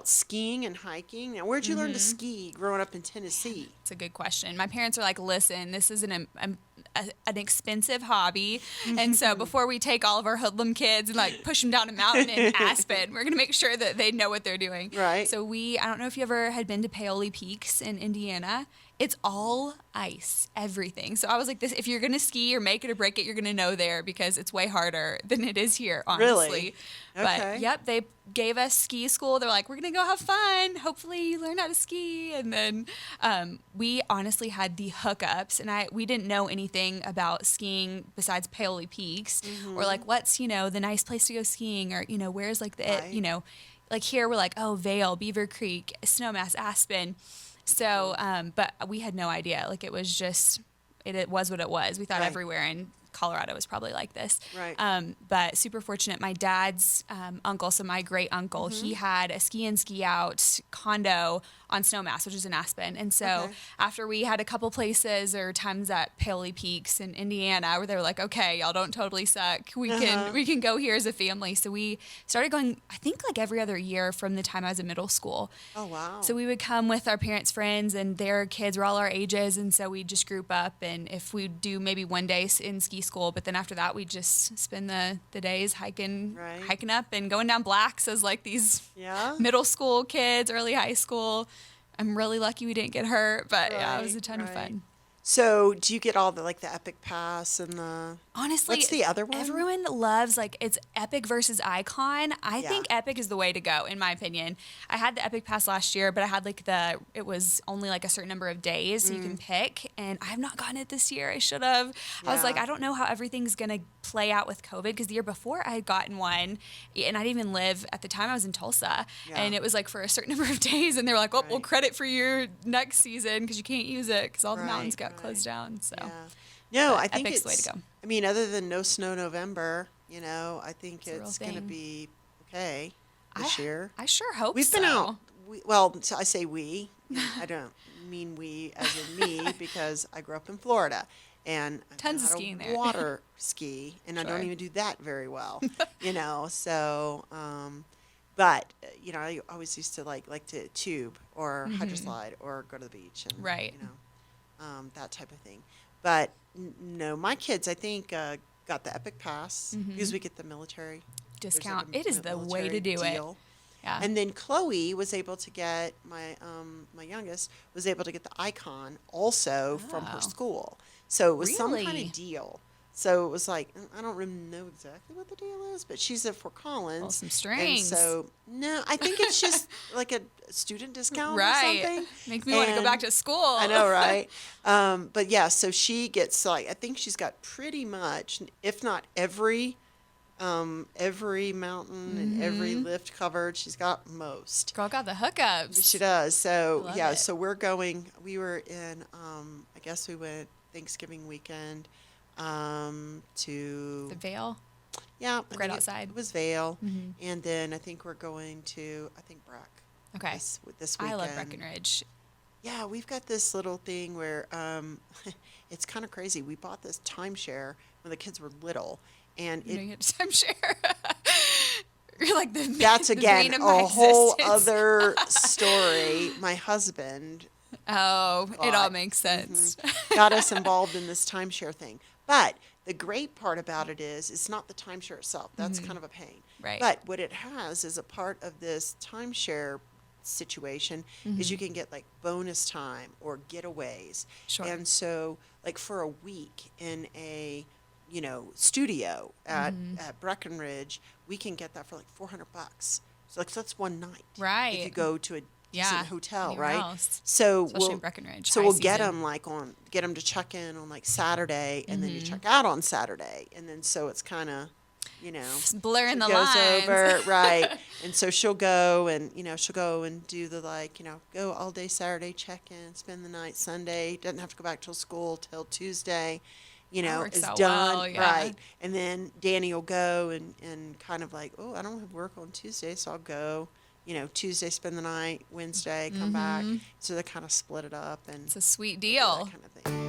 about skiing and hiking. Now, where'd you learn to ski growing up in Tennessee? It's a good question. My parents are like, listen, this is an expensive hobby. And so before we take all of our hoodlum kids and like push them down a mountain in Aspen, we're going to make sure that they know what they're doing. Right. So I don't know if you ever had been to Paoli Peaks in Indiana. It's all ice, everything. So I was like, this, if you're going to ski or make it or break it, you're going to know there because it's way harder than it is here, honestly. Really? Okay. But yep, they gave us ski school. They're like, we're going to go have fun. Hopefully you learn how to ski. And then we honestly had the hookups, and we didn't know anything about skiing besides Paoli Peaks or like what's, the nice place to go skiing or, where's like the, like here we're like, oh, Vail, Beaver Creek, Snowmass, Aspen. So, but we had no idea. Like it was just, it was what it was. We thought everywhere in Colorado was probably like this. Right. But super fortunate. My dad's uncle, so my great uncle, he had a ski in, ski out condo on Snowmass, which is in Aspen. And so after we had a couple places or times at Paoli Peaks in Indiana where they were like, okay, y'all don't totally suck. We can go here as a family. So we started going, I think like every other year from the time I was in middle school. Oh, wow. So we would come with our parents' friends, and their kids were all our ages. And so we just group up, and if we do maybe one day in ski school, but then after that we just spend the days hiking up and going down blacks as like these middle school kids, early high school. I'm really lucky we didn't get hurt, but yeah, it was a ton of fun. So do you get all the Epic Pass and the... Honestly, what's the other one? Everyone loves, it's Epic versus Icon. I think Epic is the way to go, in my opinion. I had the Epic Pass last year, but I had it was only a certain number of days, so you can pick, and I have not gotten it this year. I should have. I was like, I don't know how everything's going to play out with COVID, because the year before I had gotten one, and I didn't even live, at the time I was in Tulsa, and it was for a certain number of days, and they were like, we'll credit for your next season, because you can't use it, because all the mountains got closed down, so... Yeah. No, I think Epic's it's the way to go. I mean, other than no snow November, I think it's going to be okay this year. I sure hope We've so. been out. Well, I say we. I don't mean we as in me, because I grew up in Florida. And tons of I skiing there. Water ski, and I don't even do that very well, So, but I always used to like to tube or hydroslide or go to the beach and that type of thing. But no, my kids, I think, got the Epic Pass because we get the military discount. It is the way to do deal. it. Yeah. And then Chloe was able to get my youngest was able to get the Icon also from her school. So it was some kind of deal. So it was like, I don't really know exactly what the deal is, but she's at Fort Collins. Well, some strings. And so, no, I think it's just like a student discount or something. Makes me want to go back to school. I know, right? But yeah, so she gets I think she's got pretty much, if not every mountain and every lift covered. She's got most. Girl got the hookups. She does. So Love it. So we were in, I guess we went Thanksgiving weekend to the Vail. Yeah, right outside. It was Vail, and then I think we're going to Breck. Okay. This weekend. I love Breckenridge. Yeah, we've got this little thing where it's kind of crazy. We bought this timeshare when the kids were little, and timeshare. You're like that's again a whole other story. My husband. Oh, it all makes sense. Got us involved in this timeshare thing. But the great part about it is it's not the timeshare itself. That's kind of a pain. Right. But what it has is a part of this timeshare situation is you can get bonus time or getaways. Sure. And so for a week in a studio at Breckenridge, we can get that for $400. So that's one night. Right. If you go to a decent hotel, anywhere right? else. So especially in Breckenridge. So we'll get them get them to check in on Saturday, and then you check out on Saturday, and then so it's kind of blurring the goes lines. over, right? And so she'll go and do the go all day Saturday, check in, spend the night Sunday, doesn't have to go back to school till Tuesday. Is out done, well, yeah. right? And then Danny will go and kind of I don't have work on Tuesday, so I'll go. Tuesday spend the night, Wednesday come back. So they kind of split it up, and it's a sweet deal. That kind of thing.